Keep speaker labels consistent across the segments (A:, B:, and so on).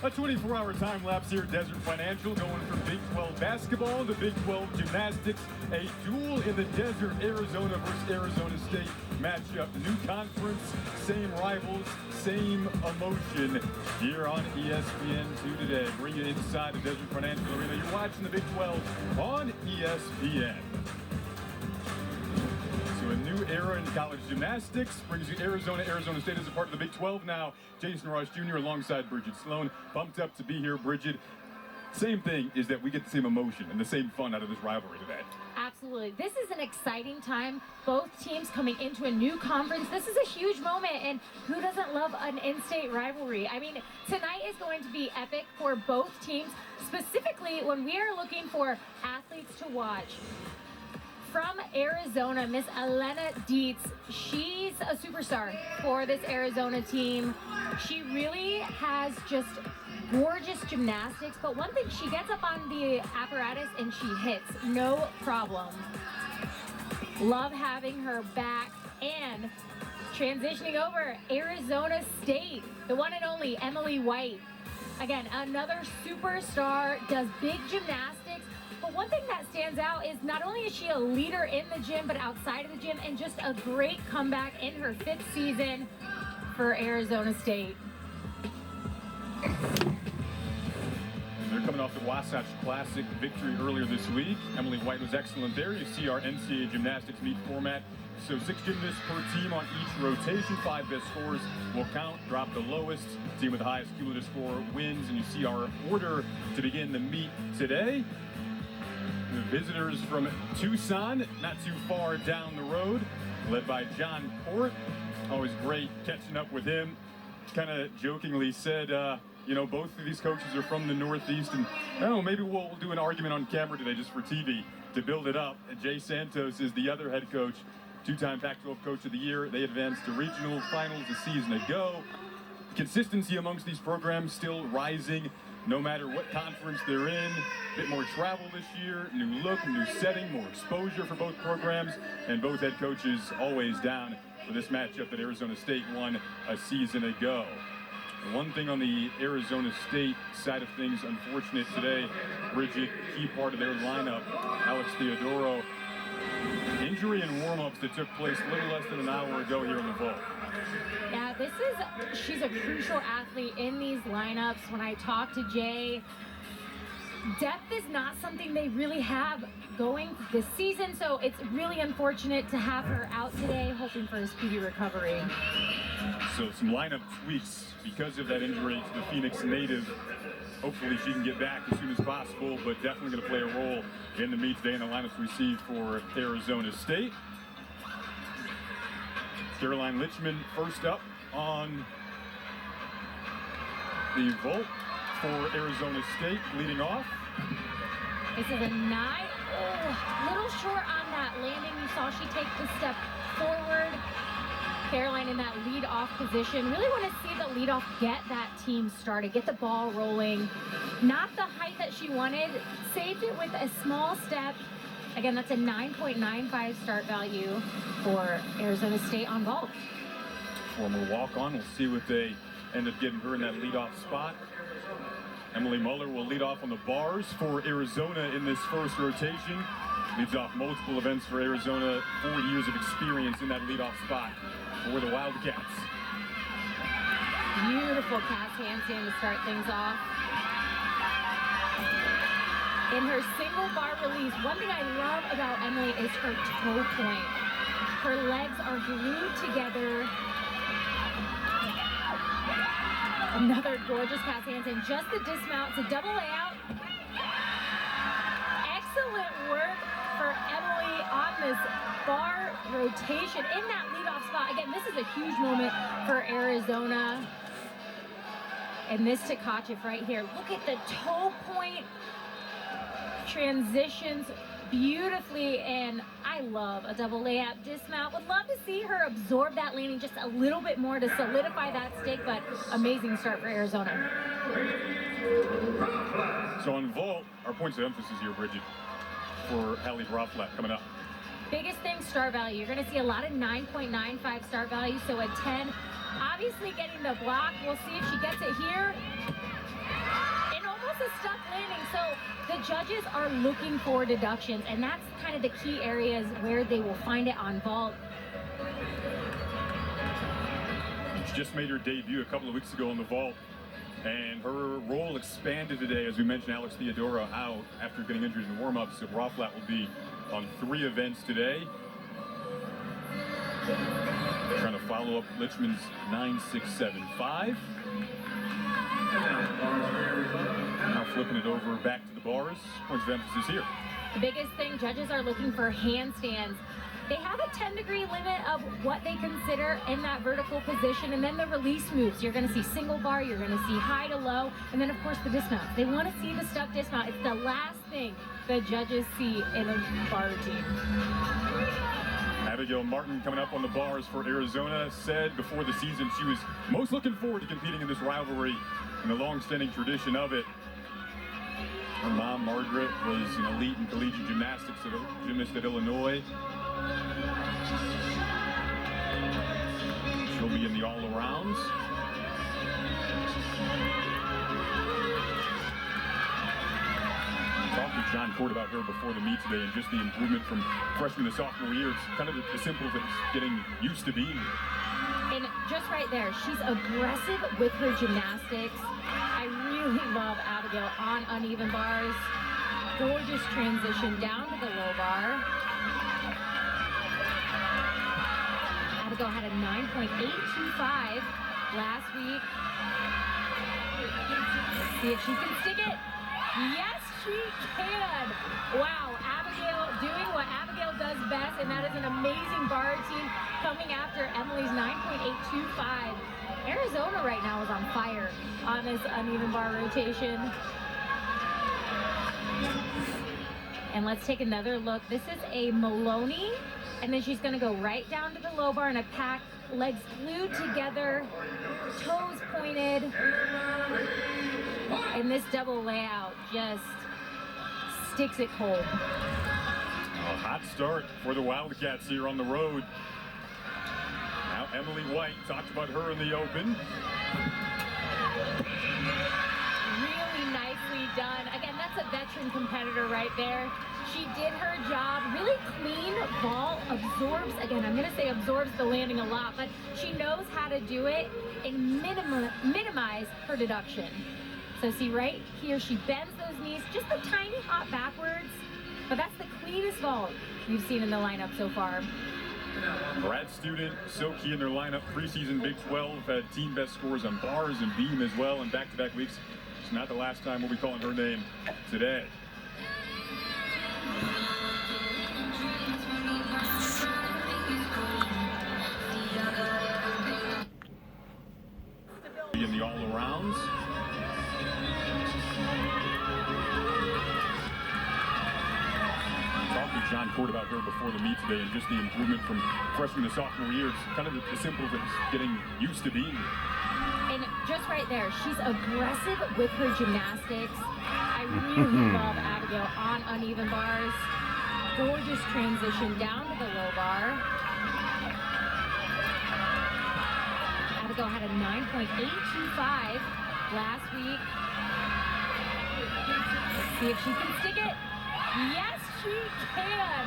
A: A 24-hour time lapse here at Desert Financial, going from Big 12 basketball to Big 12 gymnastics. A duel in the desert, Arizona versus Arizona State matchup. New conference, same rivals, same emotion here on ESPN2 today. Bring you inside the Desert Financial Arena. You're watching the Big 12 on ESPN. A new era in college gymnastics brings you Arizona. Arizona State is a part of the Big 12 now. Jason Ross Jr. alongside Bridget Sloan. Pumped up to be here, Bridget. Same thing is that we get the same emotion and the same fun out of this rivalry today.
B: Absolutely. This is an exciting time. Both teams coming into a new conference. This is a huge moment, and who doesn't love an in-state rivalry? I mean, tonight is going to be epic for both teams, specifically when we are looking for athletes to watch. From Arizona, Miss Elena Dietz. She's a superstar for this Arizona team. She really has just gorgeous gymnastics, but one thing, she gets up on the apparatus and she hits, no problem. Love having her back. And transitioning over, Arizona State, the one and only Emily White. Again, another superstar, does big gymnastics. But one thing that stands out is not only is she a leader in the gym, but outside of the gym, and just a great comeback in her 5th season for Arizona State.
A: They're coming off the Wasatch Classic victory earlier this week. Emily White was excellent there. You see our NCAA gymnastics meet format. So 6 gymnasts per team on each rotation. 5 best scores will count, drop the lowest. Team with the highest cumulative score wins. And you see our order to begin the meet today. The visitors from Tucson, not too far down the road, led by John Port. Always great catching up with him. Kind of jokingly said, you know, both of these coaches are from the Northeast, and I don't know, maybe we'll do an argument on camera today just for TV to build it up. Jay Santos is the other head coach, 2-time Pac-12 Coach of the Year. They advanced to regional finals a season ago. Consistency amongst these programs still rising. No matter what conference they're in, a bit more travel this year, new look, new setting, more exposure for both programs, and both head coaches always down for this matchup that Arizona State won a season ago. One thing on the Arizona State side of things, unfortunate today, Bridget, key part of their lineup, Alex Theodoro, injury and warm-ups that took place a little less than an hour ago here in the vault.
B: Yeah, she's a crucial athlete in these lineups. When I talk to Jay, depth is not something they really have going this season, so it's really unfortunate to have her out today, hoping for a speedy recovery.
A: So some lineup tweaks because of that injury to the Phoenix native. Hopefully she can get back as soon as possible, but definitely going to play a role in the meet today in the lineups we see for Arizona State. Caroline Lichman first up on the vault for Arizona State, leading off.
B: This is a little short on that landing. You saw she take the step forward. Caroline in that lead-off position. Really want to see the lead-off get that team started, get the ball rolling. Not the height that she wanted. Saved it with a small step. Again, that's a 9.95 start value for Arizona State on vault.
A: Former walk-on. We'll see what they end up getting her in that lead-off spot. Emily Muller will lead off on the bars for Arizona in this first rotation. Leads off multiple events for Arizona. 4 years of experience in that lead-off spot for the Wildcats.
B: Beautiful cast handstand to start things off. In her single bar release, one thing I love about Emily is her toe point. Her legs are glued together. Another gorgeous cast handstand. Just the dismount. It's a double layout. Excellent work for Emily on this bar rotation in that leadoff spot. Again, this is a huge moment for Arizona. And this Tkachev right here. Look at the toe point. Transitions beautifully, and I love a double layup dismount. Would love to see her absorb that landing just a little bit more to solidify that stake, but amazing start for Arizona.
A: So on vault, our points of emphasis here, Bridget, for Hallie Broflat coming up.
B: Biggest thing, start value. You're going to see a lot of 9.95 start value, so a 10. Obviously getting the block. We'll see if she gets it here. was a stuck landing. So the judges are looking for deductions, and that's kind of the key areas where they will find it on vault.
A: She just made her debut a couple of weeks ago on the vault, and her role expanded today. As we mentioned, Alex Theodora out after getting injured in warm-ups. So Rauflat will be on 3 events today. Trying to follow up Litchman's 9.675. Now flipping it over back to the bars. Points of emphasis here.
B: The biggest thing, judges are looking for handstands. They have a 10-degree limit of what they consider in that vertical position, and then the release moves. You're going to see single bar, you're going to see high to low, and then of course the dismount. They want to see the stuck dismount. It's the last thing the judges see in a bar routine.
A: Abigail Martin coming up on the bars for Arizona said before the season she was most looking forward to competing in this rivalry and the long-standing tradition of it. Her mom, Margaret, was an elite in collegiate gymnastics, gymnast at Illinois. She'll be in the all-arounds. Talked with John Court about her before the meet today and just the improvement from freshman to sophomore year. It's kind of the simple things, getting used to being.
B: And just right there, she's aggressive with her gymnastics. I really love Abigail on uneven bars. Gorgeous transition down to the low bar. Abigail had a 9.825 last week. Let's see if she can stick it. Yes, she can. Wow, Abigail doing what Abigail does best, and that is an amazing bar routine coming after Emily's 9.825. Arizona right now is on fire on this uneven bar rotation. And let's take another look. This is a Maloney, and then she's going to go right down to the low bar in a pack, legs glued together, toes pointed. And this double layout just sticks it cold.
A: A hot start for the Wildcats here on the road. Now Emily White, talked about her in the open.
B: Really nicely done. Again, that's a veteran competitor right there. She did her job. Really clean vault, absorbs, again, I'm going to say absorbs the landing a lot, but she knows how to do it and minimize her deduction. So see right here, she bends those knees, just a tiny hop backwards, but that's the cleanest vault we've seen in the lineup so far.
A: Brad Student, so key in their lineup. Preseason Big 12 had team best scores on bars and beam as well in back-to-back weeks. It's not the last time we'll be calling her name today. In the all-arounds. Talked with John Court about her before the meet today and just the improvement from freshman to sophomore year. It's kind of the simple things, getting used to being.
B: And just right there, she's aggressive with her gymnastics. I really love Abigail on uneven bars. Gorgeous transition down to the low bar. Abigail had a 9.825 last week. Let's see if she can stick it. Yes, she can.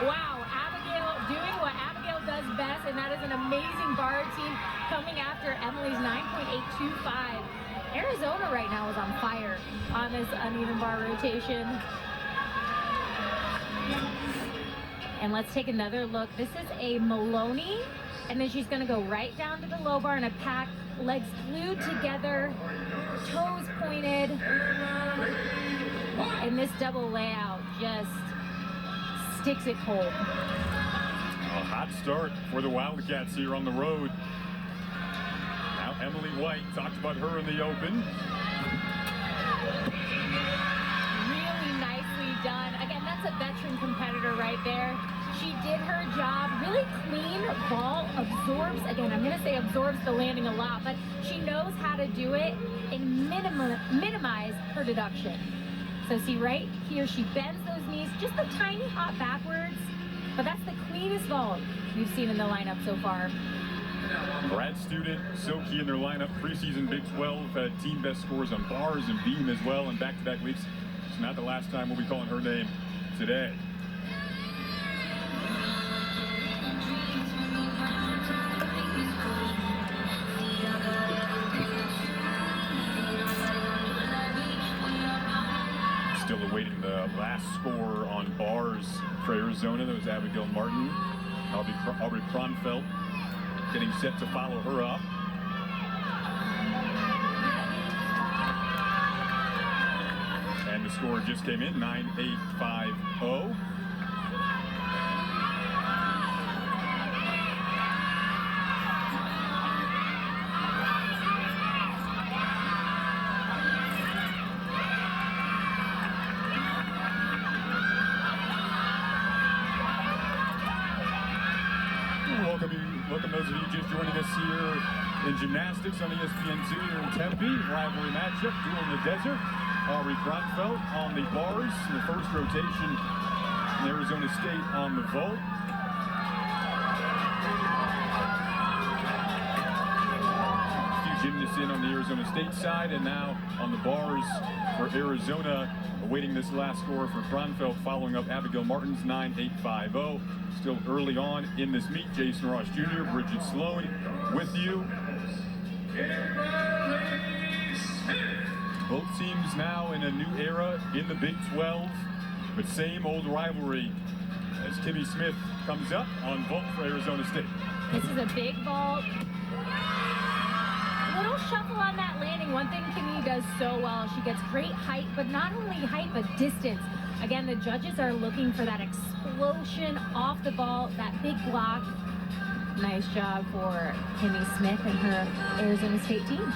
B: Wow, Abigail doing what Abigail does best, and that is an amazing bar routine coming after Emily's 9.825. Arizona right now is on fire on this uneven bar rotation. And let's take another look. This is a Maloney, and then she's going to go right down to the low bar in a pack, legs glued together, toes pointed. And this double layout just sticks it cold.
A: A hot start for the Wildcats here on the road. Now Emily White, talked about her in the open.
B: Really nicely done. Again, that's a veteran competitor right there. She did her job. Really clean vault, absorbs, again, I'm going to say absorbs the landing a lot, but she knows how to do it and minimize her deduction. So see right here, she bends those knees, just a tiny hop backwards, but that's the cleanest vault we've seen in the lineup so far.
A: Brad Student, so key in their lineup. Preseason Big 12 had team best scores on bars and beam as well in back-to-back weeks. It's not the last time we'll be calling her name today. Still awaiting the last score on bars for Arizona. That was Abigail Martin. Aubrey Kronfeld getting set to follow her up. And the score just came in, 9-8-5-0. Welcome those of you just joining us here in Gymnastics on ESPN2 here in Tempe. Rivalry matchup, duel in the desert. Aubrey Kronfeld on the bars in the first rotation, and Arizona State on the vault. A few gymnasts in on the Arizona State side, and now on the bars for Arizona, awaiting this last score for Kronfeld, following up Abigail Martin's 9-8-5-0. Still early on in this meet. Jason Ross Jr., Bridget Sloan with you. Both teams now in a new era in the Big 12, but same old rivalry as Kimmy Smith comes up on vault for Arizona State.
B: This is a big vault. A little shuffle on that landing. One thing Kimmy does so well, she gets great height, but not only height, but distance. Again, the judges are looking for that explosion off the ball, that big block. Nice job for Kimmy Smith and her Arizona State team.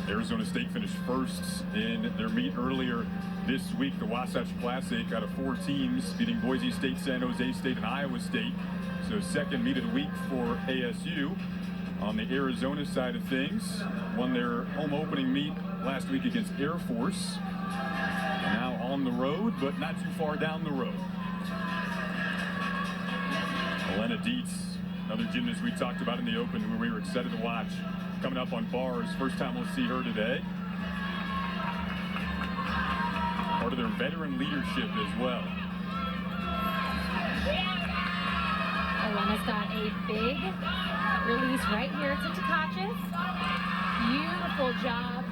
A: Arizona State finished first in their meet earlier this week, the Wasatch Classic, out of 4 teams, beating Boise State, San Jose State, and Iowa State. So second meet of the week for ASU. On the Arizona side of things, won their home opening meet last week against Air Force. Now on the road, but not too far down the road. Elena Dietz, another gymnast we talked about in the open, who we were excited to watch, coming up on bars. First time we'll see her today. Part of their veteran leadership as well.
B: Elena's got a big release right here to Takachis. Beautiful job.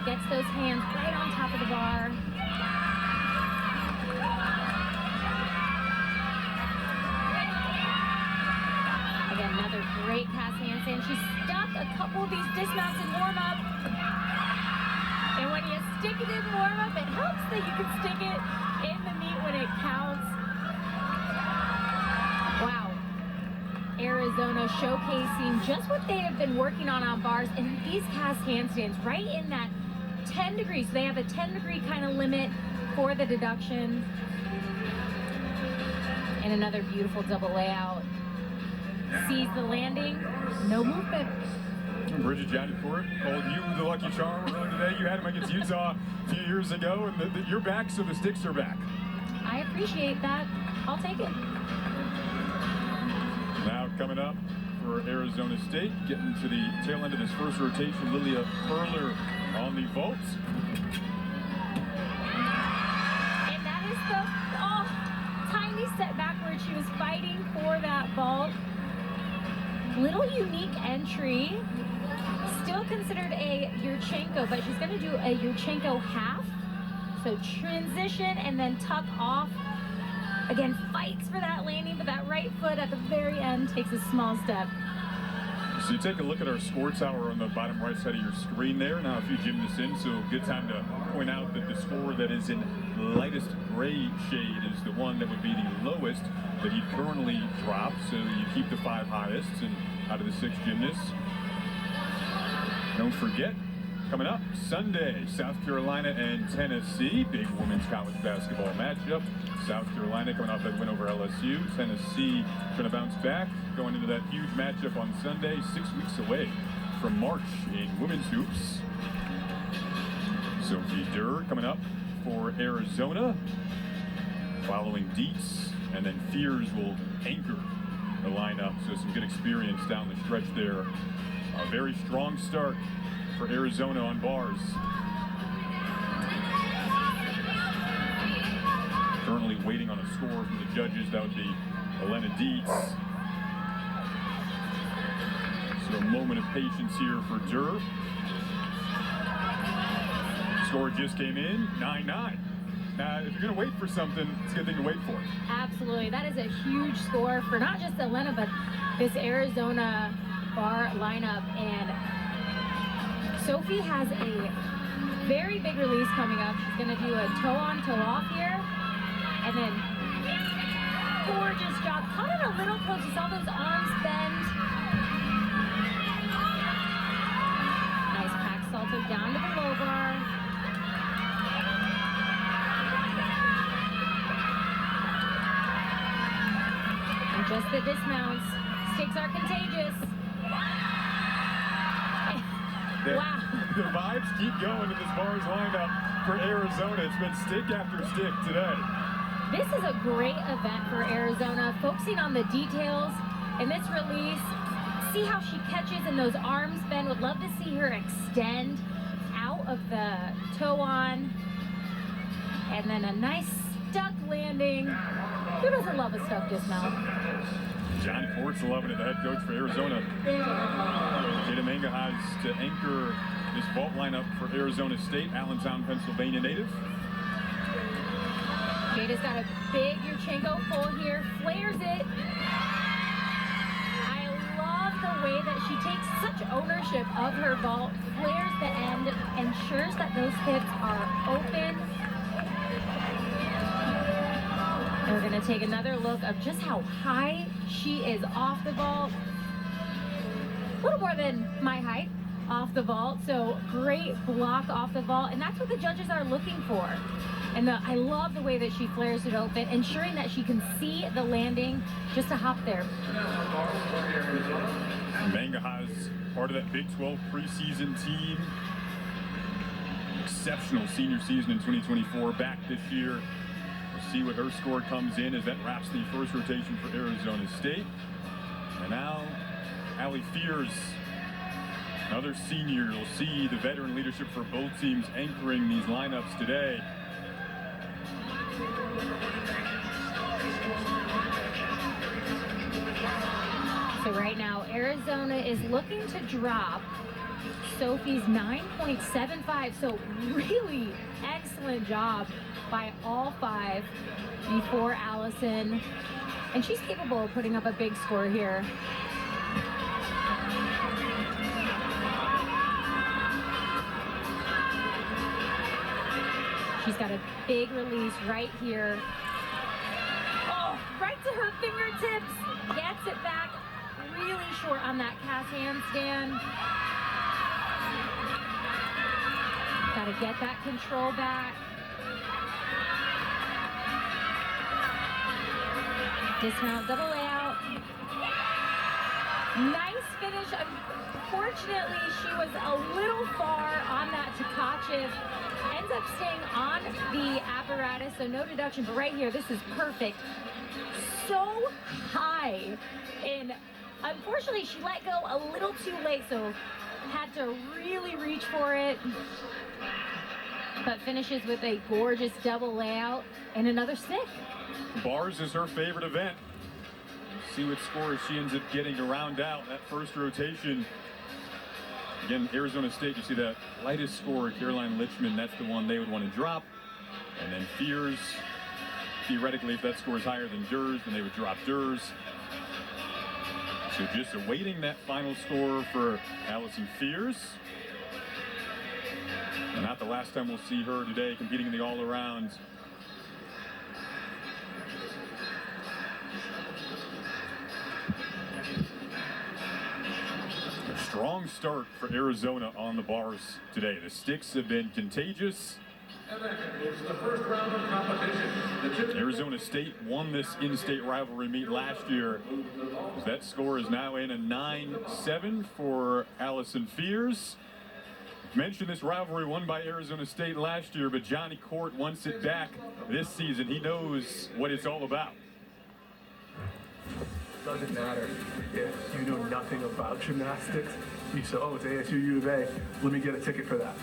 B: Gets those hands right on top of the bar. Again, another great pass handstand. She stuck a couple of these dismounts in warm-up. And when you stick it in warm-up, it helps that you can stick it in the meet when it counts. Wow. Arizona showcasing just what they have been working on bars, and these cast handstands right in that 10 degrees. So they have a 10-degree kind of limit for the deduction. And another beautiful double layout. Sees the landing, no movement.
A: Bridget Janicourt called you the lucky charm today. You had him against Utah a few years ago, and you're back, so the sticks are back.
B: I appreciate that. I'll take it.
A: Now coming up for Arizona State, getting to the tail end of this first rotation, Lilia Perler on the vault.
B: And that is the tiny step backward. She was fighting for that vault. Little unique entry. Still considered a Yurchenko, but she's going to do a Yurchenko half. So transition and then tuck off. Again, fights for that landing, but that right foot at the very end takes a small step.
A: So you take a look at our score tower on the bottom right side of your screen there. Now a few gymnasts in, so good time to point out that the score that is in lightest gray shade is the one that would be the lowest that you'd currently drop. So you keep the 5 highest and out of the 6 gymnasts. Don't forget, coming up Sunday, South Carolina and Tennessee, big women's college basketball matchup. South Carolina coming off that win over LSU. Tennessee trying to bounce back, going into that huge matchup on Sunday, 6 weeks away from March in women's hoops. Sophie Durr coming up for Arizona, following Dietz, and then Fears will anchor the lineup, so some good experience down the stretch there. A very strong start for Arizona on bars. Currently waiting on a score from the judges. That would be Elena Dietz. So a moment of patience here for Durr. Score just came in, 9-9. If you're going to wait for something, it's a good thing to wait for.
B: Absolutely. That is a huge score for not just Elena, but this Arizona bar lineup. And Sophie has a very big release coming up. She's going to do a toe on, toe off here. And then gorgeous job. Caught it a little close. You saw those arms bend. Nice pack salto down to the low bar. And just the dismounts. Sticks are contagious. Wow.
A: The vibes keep going in this bars lineup for Arizona. It's been stick after stick today.
B: This is a great event for Arizona, focusing on the details in this release. See how she catches and those arms bend. Would love to see her extend out of the toe on. And then a nice stuck landing. Who doesn't love a stuck dismount?
A: Johnny Court's loving it, the head coach for Arizona. Jada Manga has to anchor this vault lineup for Arizona State, Allentown, Pennsylvania native.
B: Jada's got a big Yurchenko pull here, flares it. I love the way that she takes such ownership of her vault, flares the end, ensures that those hips are open. And we're gonna take another look of just how high she is off the vault. A little more than my height off the vault, so great block off the vault, and that's what the judges are looking for. And I love the way that she flares it open, ensuring that she can see the landing just to hop there.
A: Manga has part of that Big 12 preseason team. Exceptional senior season in 2024, back this year. We'll see what her score comes in as that wraps the first rotation for Arizona State. And now, Allie Fears, another senior. You'll see the veteran leadership for both teams anchoring these lineups today.
B: So right now, Arizona is looking to drop Sophie's 9.75. So really excellent job by all five before Allison. And she's capable of putting up a big score here. She's got a big release right here. Oh, right to her fingertips. Gets it back. Really short on that cast handstand. Got to get that control back. Dismount, double layout. Nice finish. Unfortunately, she was a little far on that Tkachev. Ends up staying on the apparatus, so no deduction. But right here, this is perfect. So high. And unfortunately, she let go a little too late, so had to really reach for it. But finishes with a gorgeous double layout and another stick.
A: Bars is her favorite event. See what score she ends up getting to round out that first rotation. Again, Arizona State, you see that lightest score, Caroline Litchman, that's the one they would want to drop. And then Fears, theoretically, if that score is higher than Durr's, then they would drop Durr's. So just awaiting that final score for Allison Fears. And not the last time we'll see her today competing in the all-around. A strong start for Arizona on the bars today. The sticks have been contagious.
C: The first round of competition.
A: Arizona State won this in-state rivalry meet last year. That score is now in a 9-7 for Allison Fears. Mentioned this rivalry won by Arizona State last year, but Johnny Court wants it back this season. He knows what it's all about.
C: The
D: doesn't matter if you know nothing about gymnastics. You say, oh, it's ASU U of A. Let me get a ticket for that.